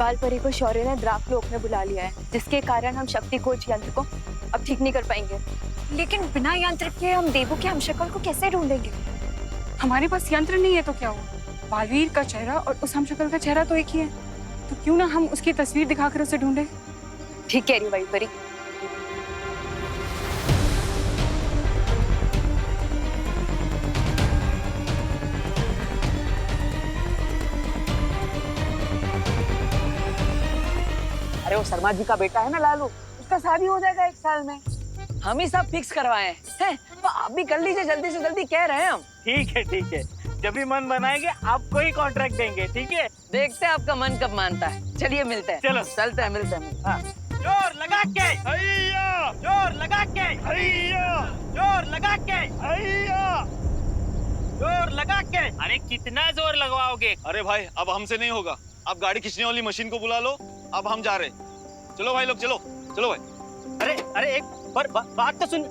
बालपरी को शौर्य ने द्राकलोक में बुला लिया है, जिसके कारण हम शक्ति कोच यंत्र को अब ठीक नहीं कर पाएंगे। लेकिन बिना यंत्र के हम देवू के हमशक्ल को कैसे ढूंढेंगे? हमारे पास यंत्र नहीं है तो क्या हुआ? बालवीर का चेहरा और उस हमशक्ल का चेहरा तो एक ही है, तो क्यों ना हम उसकी तस्वीर दिखाकर उसे ढूंढे। ठीक कह रही बालपरी। अरे वो शर्मा जी का बेटा है ना लालू, उसका शादी हो जाएगा 1 साल में। हम ही सब फिक्स करवाए हैं, तो आप भी कर लीजिए जल्दी से जल्दी, कह रहे हैं हम। ठीक है, जब भी मन बनाएंगे आपको ही कॉन्ट्रैक्ट देंगे, ठीक है? देखते हैं आपका मन कब मानता है। चलिए मिलते हैं। चलो चलते हैं, मिलते हैं। हाँ। जोर लगा के हैया, जोर लगा के हैया, जोर लगा के हैया, जोर लगा के। अरे कितना जोर लगवाओगे? अरे भाई अब हमसे नहीं होगा, आप गाड़ी खींचने वाली मशीन को बुला लो, अब हम जा रहे हैं। चलो भाई लोग, चलो चलो भाई। अरे एक पर बात तो सुन।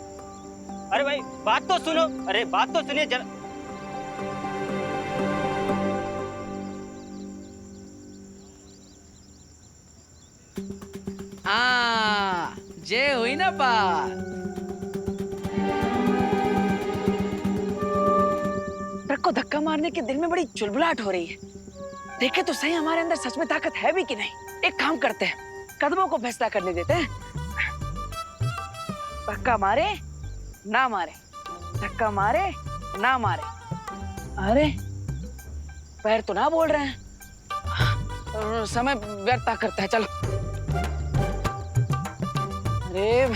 अरे भाई बात तो सुनो, अरे बात तो सुनिए जरा। हाँ, जय हुई ना बात। ट्रक को धक्का मारने के दिल में बड़ी चुलबुलाहट हो रही है। देखे तो सही हमारे अंदर सच में ताकत है भी कि नहीं। एक काम करते हैं, कदमों को फैसला करने देते हैं। धक्का मारे ना मारे, धक्का मारे ना मारे। अरे पैर तो ना बोल रहे हैं, समय व्यर्थ करता है। चलो। अरे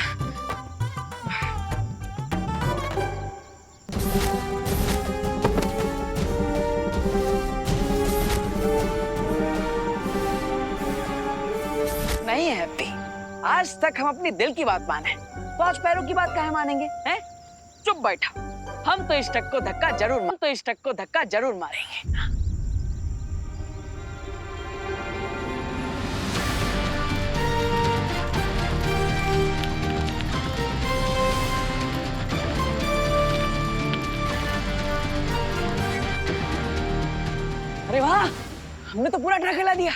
नहीं है हैप्पी, आज तक हम अपनी दिल की बात माने, तो आज पैरों की बात काहे मानेंगे? हैं? चुप बैठा। हम तो इस ट्रक को धक्का जरूर मारेंगे। अरे वाह, हमने तो पूरा ट्रक हिला दिया।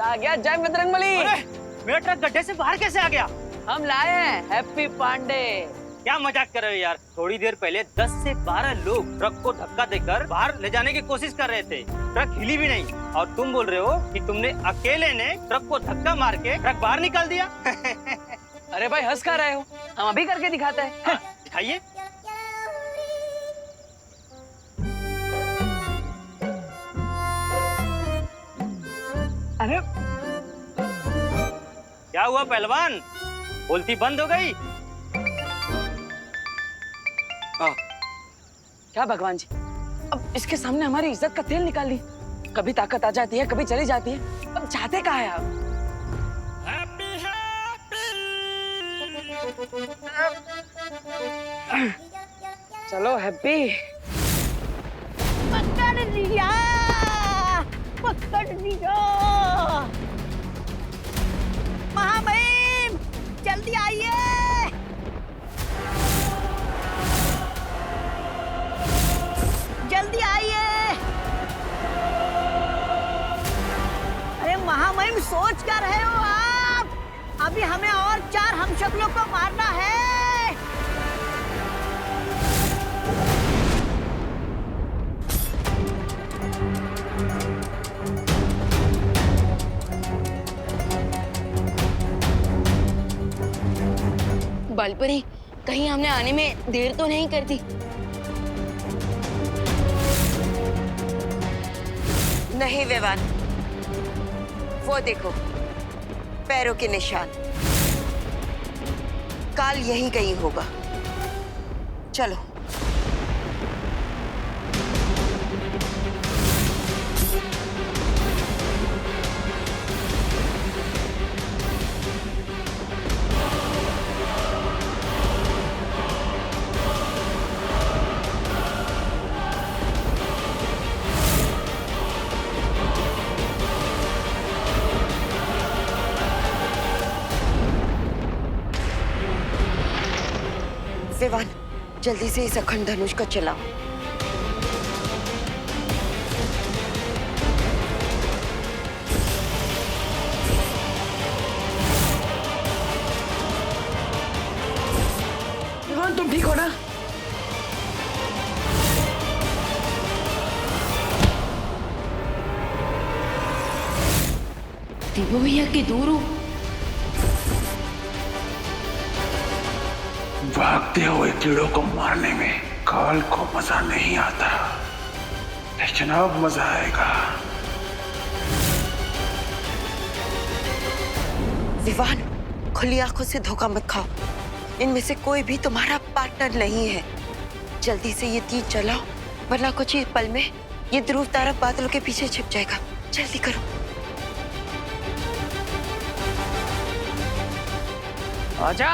आ गया जय बजरंगबली। मेरा ट्रक गड्ढे से बाहर कैसे आ गया? हम लाए हैं हैप्पी पांडे। क्या मजाक कर रहे हो यार? थोड़ी देर पहले 10 से 12 लोग ट्रक को धक्का देकर बाहर ले जाने की कोशिश कर रहे थे। ट्रक हिली भी नहीं, और तुम बोल रहे हो कि तुमने अकेले ने ट्रक को धक्का मार के ट्रक बाहर निकाल दिया। अरे भाई हंस कर रहे हो, हम अभी करके दिखाते हैं। दिखाइए। अरे क्या हुआ पहलवान, बोलती बंद हो गई? क्या भगवान जी, अब इसके सामने हमारी इज्जत का तेल निकाल ली। कभी ताकत आ जाती है, कभी चली जाती है। अब चाहते कहाँ है आप? चलो हैप्पी। पकड़ लिया, पकड़ लिया। महामहिम जल्दी आइए। जल्दी आइए। अरे महामहिम सोच क्या रहे हो आप? अभी हमें और 4 हमशक्लों को मारना है। बालपरी, कहीं हमने आने में देर तो नहीं कर दी? नहीं विवान, वो देखो पैरों के निशान। काल यहीं कहीं होगा। चलो। विवान, जल्दी से इस अखंड धनुष को चलाओ। ठीक हो ना? देवो भैया की दूर हो। भागते हुए कीड़ों को मारने में काल को मजा नहीं आता, लेकिन अब मजा आएगा। विवान, खुली आंखों से धोखा मत खाओ। इनमें से कोई भी तुम्हारा पार्टनर नहीं है। जल्दी से ये तीर चलाओ, वरना कुछ ही पल में ये ध्रुव तारा बादलों के पीछे छिप जाएगा। जल्दी करो। आजा।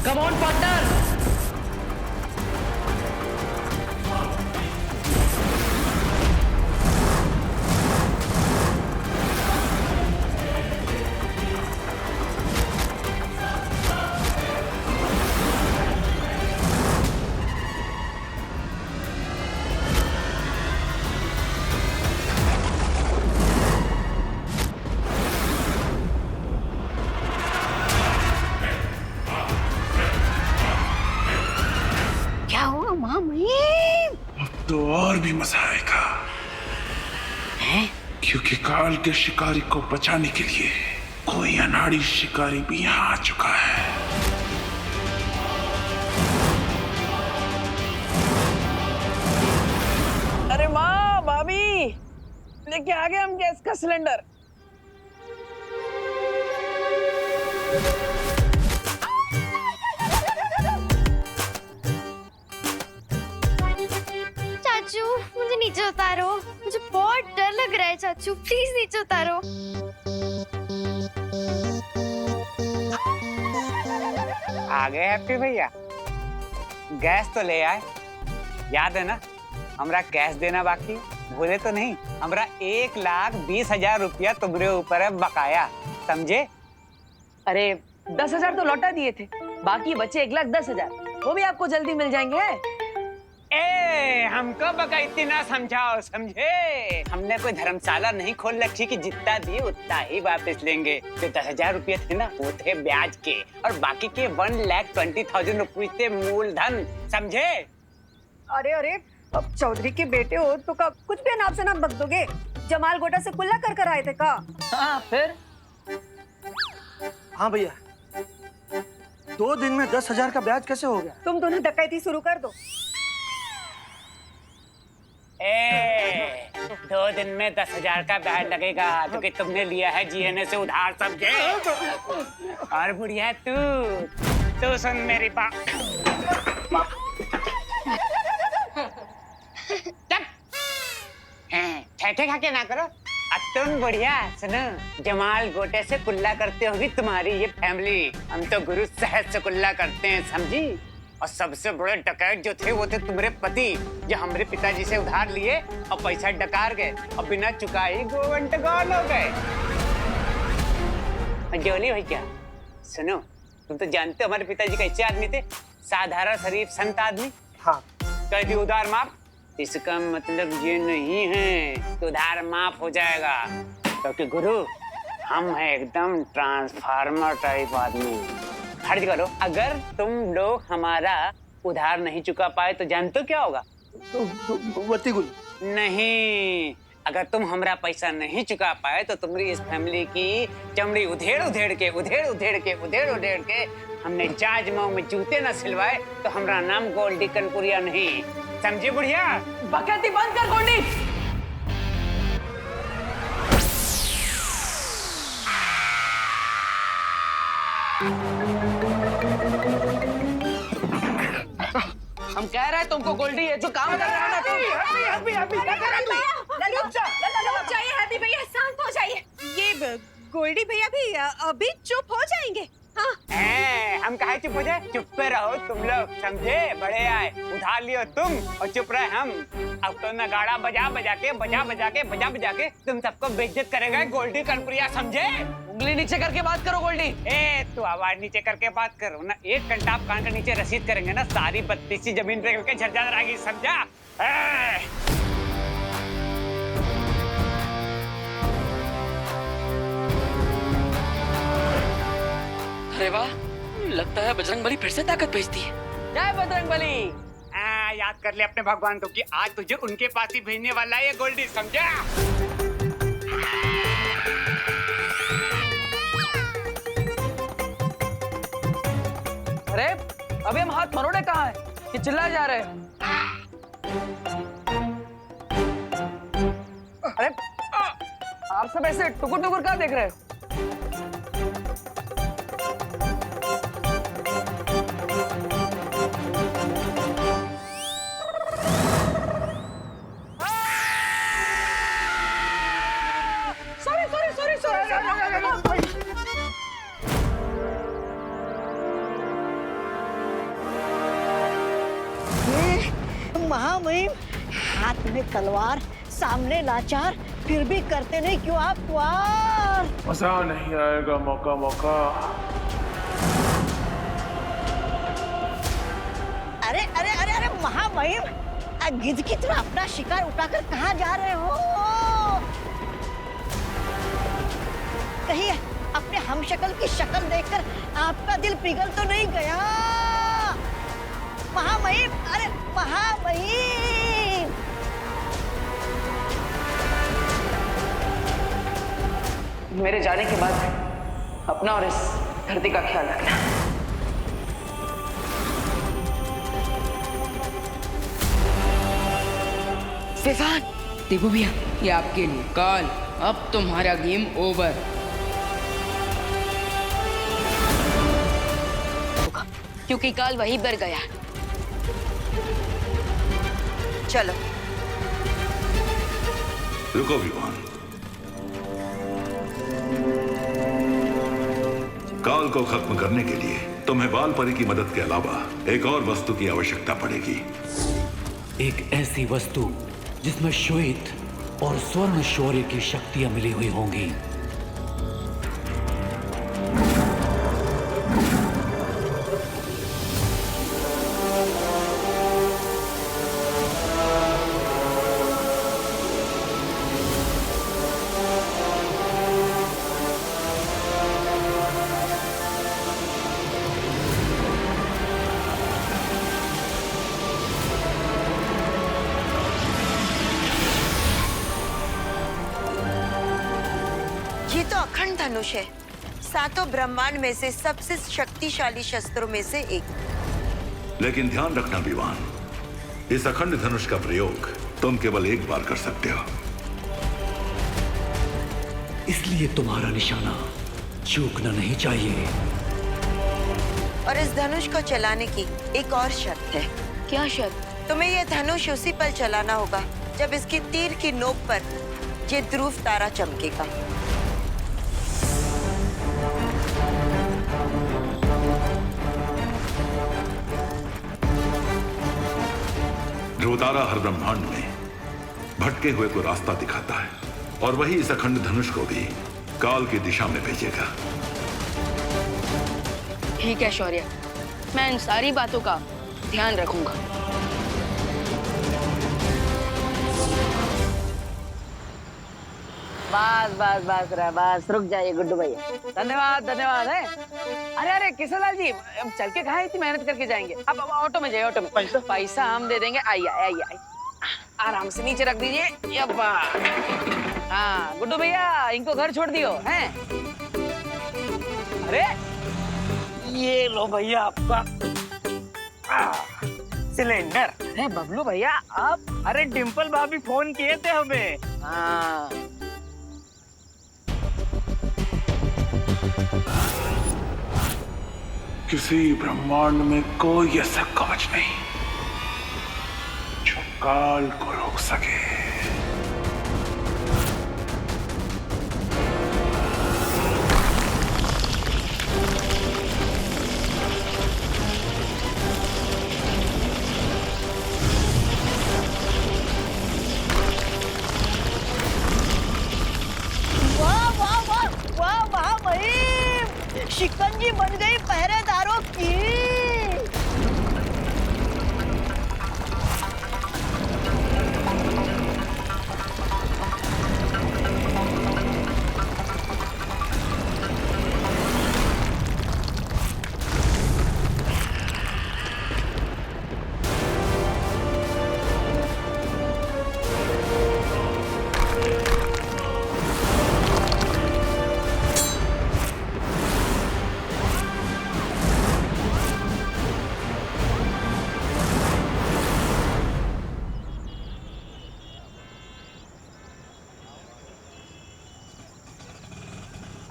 Come on, partner. क्या हुआ महामहिम? अब तो और भी मजा आएगा, क्योंकि काल के शिकारी को बचाने के लिए कोई अनाड़ी शिकारी भी यहाँ आ चुका है। अरे माँ, भाभी, लेके आ गए हम गैस का सिलेंडर। चाचू मुझे नीचे उतारो, मुझे बहुत डर लग रहा है चाचू, प्लीज नीचे उतारो। आ गए हैप्पी भैया, गैस तो ले आए। याद है ना, हमरा कैश देना बाकी, भूले तो नहीं? हमरा 1,20,000 रुपया तुम्हारे ऊपर है बकाया, समझे? अरे 10,000 तो लौटा दिए थे, बाकी बचे 1,10,000, वो भी आपको जल्दी मिल जाएंगे। ए, हमको बकायती ना समझाओ, समझे? हमने कोई धर्मशाला नहीं खोल रखी कि जितना दिए उतना ही वापस लेंगे। जो 10,000 रुपये थे ना, वो थे ब्याज के, और बाकी के 1,20,000 रुपये थे मूलधन, समझे? अरे अरे, अब चौधरी के बेटे हो तो कब कुछ भी नाम से नाम बक दोगे? जमाल गोटा से कुल्ला कर आए थे का? हाँ, फिर? हाँ भैया, 2 दिन में 10,000 का ब्याज कैसे हो गया? तुम दोनों डकैती शुरू कर दो। ए, 2 दिन में 10,000 का ब्याज लगेगा, क्योंकि तुमने लिया है जीएनए से उधार, समझे? और बुढ़िया तू सुन मेरी बात। ठेठे खा के ना करो। अब तुम बढ़िया सुनो, जमाल गोटे से कुल्ला करते होगी तुम्हारी ये फैमिली, हम तो गुरु साहब से कुल्ला करते हैं, समझी? और सबसे बड़े डकैत जो थे वो थे तुम्हारे पति, जो हमारे पिताजी से उधार लिए और पैसा डकार गए और बिना चुकाई गोवंट गौल हो गए। जोली भैया सुनो, तुम तो जानते हो हमारे पिताजी कैसे आदमी थे, साधारण शरीफ संत आदमी। हाँ। कह दी उधार माफ, इसका मतलब ये नहीं है कि उधार माफ हो जाएगा, क्योंकि गुरु हम हैं एकदम ट्रांसफार्मर टाइप आदमी। फर्ज करो अगर तुम लोग हमारा उधार नहीं चुका पाए तो जानते हो क्या होगा? नहीं, अगर तुम हमारा पैसा नहीं चुका पाए तो तुम्हारी इस फैमिली की चमड़ी उधेड़ उधेड़ के हमने जाज माओ में जूते न सिलवाए तो हमारा नाम गोल्डी कनपुरिया नहीं, समझे बुढ़िया? बकैती बंद कर गोल्डी। हम कह रहे हैं तुमको गोल्डी है जो काम कर रहा है ना भैया शांत हो जाइए। ये गोल्डी भैया भी अभी चुप हो जाएंगे। हाँ। हम कहे चुप हो जाए? चुप पे रहो तुम लोग, समझे? बड़े आए, उधार लियो तुम और चुप रहे हम। अब तो नगाड़ा बजा बजा के तुम सबको बेइज्जत करेगा गोल्डी कर्पूरिया, समझे? उंगली नीचे करके बात करो गोल्डी। तू आवाज नीचे करके बात करो ना। एक घंटा आप कान के नीचे रसीद करेंगे ना, सारी 32 जमीन पे करके झरझर आएगी, समझा? अरे वाह, लगता है बजरंगबली फिर से ताकत भेजती है। जय बजरंगबली। याद कर ले अपने भगवान को कि आज तुझे उनके पास ही भेजने वाला है ये गोल्डी, समझा? अरे अभी हम हाथ मरोड़े कहाँ है कि चिल्लाए जा रहे हैं? अरे आप सब ऐसे टुकुर टुकुर क्या देख रहे हो? महामहिम, हाथ में तलवार, सामने लाचार, फिर भी करते नहीं क्यों आप वार? मजा नहीं आएगा मौका मौका। अरे अरे अरे अरे महामहिम, गिद्ध की तरह अपना शिकार उठाकर कहाँ जा रहे हो? कहीं अपने हमशक्ल की शक्ल देखकर आपका दिल पिघल तो नहीं गया? महामहिम, अरे महामहिम! मेरे जाने के बाद अपना और इस धरती का ख्याल रखना। विवान, देखो भैया, ये आपके लिए काल, अब तुम्हारा गेम ओवर। क्योंकि काल वहीं पर गया। चलो। रुको विवान, काल को खत्म करने के लिए तुम्हें बाल परी की मदद के अलावा एक और वस्तु की आवश्यकता पड़ेगी। एक ऐसी वस्तु जिसमें श्वेत और स्वर्ण शौर्य की शक्तियां मिली हुई होंगी। ये तो अखंड धनुष है, सातों ब्रह्मांड में से सबसे शक्तिशाली शस्त्रों में से एक। लेकिन ध्यान रखना विवान, इस अखंड धनुष का प्रयोग तुम केवल एक बार कर सकते हो। इसलिए तुम्हारा निशाना चूकना नहीं चाहिए। और इस धनुष को चलाने की एक और शर्त है। क्या शर्त? तुम्हें यह धनुष उसी पल चलाना होगा जब इसकी तीर की नोक पर ये ध्रुव तारा चमकेगा। ध्रुव तारा हर ब्रह्मांड में भटके हुए को रास्ता दिखाता है और वही इस अखंड धनुष को भी काल की दिशा में भेजेगा। ठीक है शौर्य, मैं इन सारी बातों का ध्यान रखूंगा। बस बस बस रहा, बस रुक जाइए गुड्डू भैया। धन्यवाद धन्यवाद है। अरे अरे किशनलाल जी, चल के कहाँ इतनी मेहनत करके जाएंगे? अब ऑटो में जाइए, ऑटो में। पैसा हम दे देंगे। आइए आइए आइए, आराम से नीचे रख दीजिए। यब्बा। हाँ गुड्डू भैया, इनको घर छोड़ दियो हैं? अरे ये लो भैया आपका सिलेंडर। अरे बबलू भैया आप? अरे डिम्पल भाभी फोन किए थे हमें। हाँ किसी ब्रह्मांड में कोई ऐसा कांच नहीं काल को रोक सके। वाह वाह वाह वाह महामहिम, शिकंजी बन गई पहरेदारों की।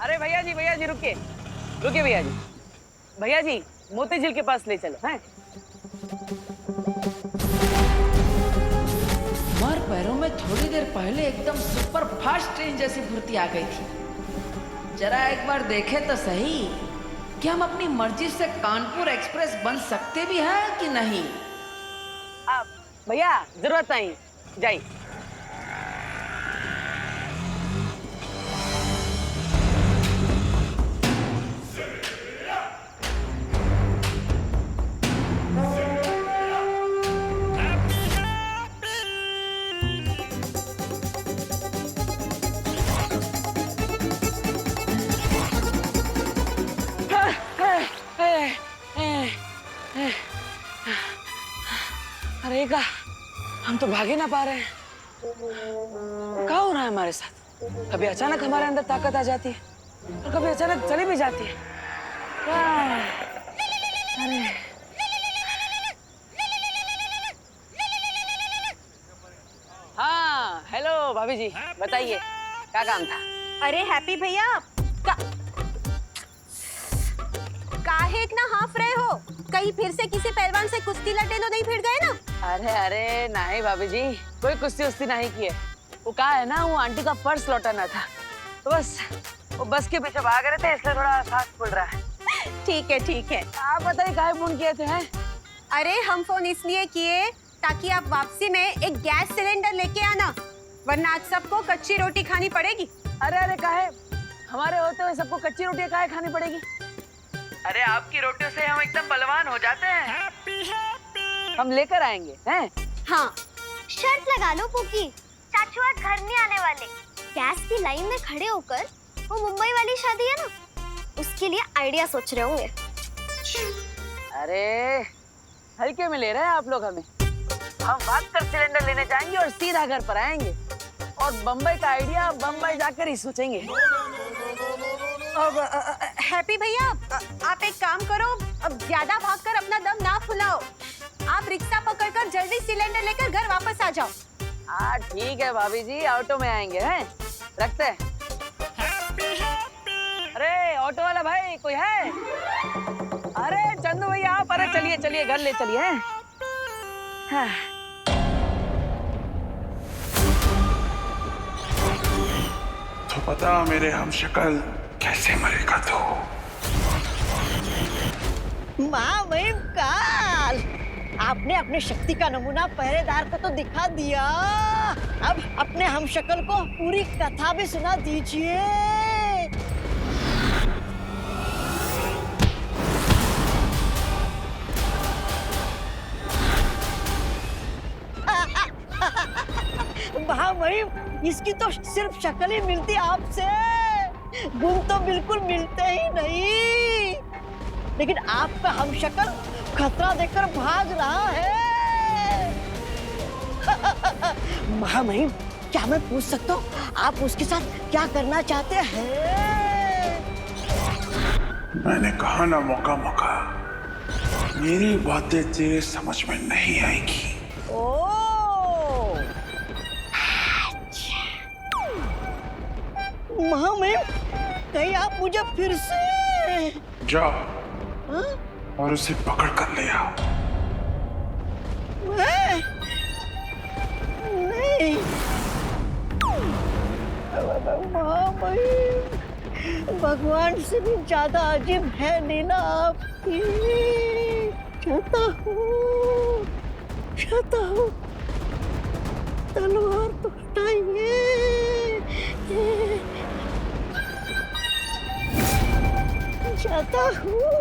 अरे भैया जी रुकिए रुकिए भैया जी मोती झील के पास ले चलो हैं। हमारे पैरों में थोड़ी देर पहले एकदम सुपर फास्ट ट्रेन जैसी फुर्ती आ गई थी। जरा एक बार देखे तो सही कि हम अपनी मर्जी से कानपुर एक्सप्रेस बन सकते भी हैं कि नहीं। भैया जरूरत नहीं, जाइए। अरे का हम तो भागे ना पा रहे हैं। क्या हो रहा है हमारे साथ? कभी अचानक हमारे अंदर ताकत आ जाती है और कभी अचानक चली भी जाती है। अरे हाँ, हेलो भाभी जी, बताइए क्या काम था? अरे हैप्पी भैया, काहे इतना हाफ रहे हो? कहीं फिर से किसी पहलवान से कुश्ती लड़े तो नहीं भिड़ गए ना? अरे नहीं भाभी जी, कोई कुश्ती उस्ती नहीं की है। वो कहा है ना, वो आंटी का पर्स लौटाना था, तो बस वो बस के पीछे भाग रहे थे, इसलिए थोड़ा सांस फूल रहा है। ठीक है। आप बताइए काहे फोन किए थे? हैं? अरे हम फोन इसलिए किए ताकि आप वापसी में एक गैस सिलेंडर लेके आना, वरना आज सबको कच्ची रोटी खानी पड़ेगी। अरे काहे? हमारे होते हुए सबको कच्ची रोटी काहे खानी पड़ेगी? अरे आपकी रोटियों से हम एकदम बलवान हो जाते हैं। हम लेकर आएंगे हैं? हाँ, शर्त लगा लो पुकी, चाचू आज घर नहीं आने वाले। गैस की लाइन में खड़े होकर वो मुंबई वाली शादी है ना, उसके लिए आइडिया सोच रहे होंगे। अरे हल्के में ले रहे हैं आप लोग हमें। हम भाग कर सिलेंडर लेने जाएंगे और सीधा घर पर आएंगे और बम्बई का आइडिया बम्बई जाकर ही सोचेंगे। अब हैप्पी भैया, आप एक काम करो, अब ज्यादा भागकर अपना दम ना फुलाओ। आप रिक्शा पकड़कर जल्दी सिलेंडर लेकर घर वापस आ जाओ। हाँ ठीक है भाभी जी, ऑटो में आएंगे हैं, रखते हैं। अरे ऑटो वाला भाई कोई है? अरे चंदू भैया आप, अरे चलिए घर ले चलिए। हाँ। तो पता मेरे हम शक्ल कैसे मरेगा तू? महामहिम काल, आपने अपने शक्ति का नमूना पहरेदार को तो दिखा दिया, अब अपने हमशक्ल को पूरी कथा भी सुना दीजिए। महामहिम, इसकी तो सिर्फ शक्ल ही मिलती आपसे, गुण तो बिल्कुल मिलते ही नहीं। लेकिन आपका हमशक्ल खतरा देखकर भाग रहा है। महामहिम, क्या मैं पूछ सकता हूँ आप उसके साथ क्या करना चाहते हैं? मैंने कहा ना, मौका मेरी बातें तेरे समझ में नहीं आएगी। महामहिम, कहीं आप मुझे फिर से जा और उसे पकड़ कर ले आओ। महामहिम, भगवान से भी ज्यादा अजीब है लीला आपकी। चाहता हूँ तलवार तो हटाइए। चाहता हूँ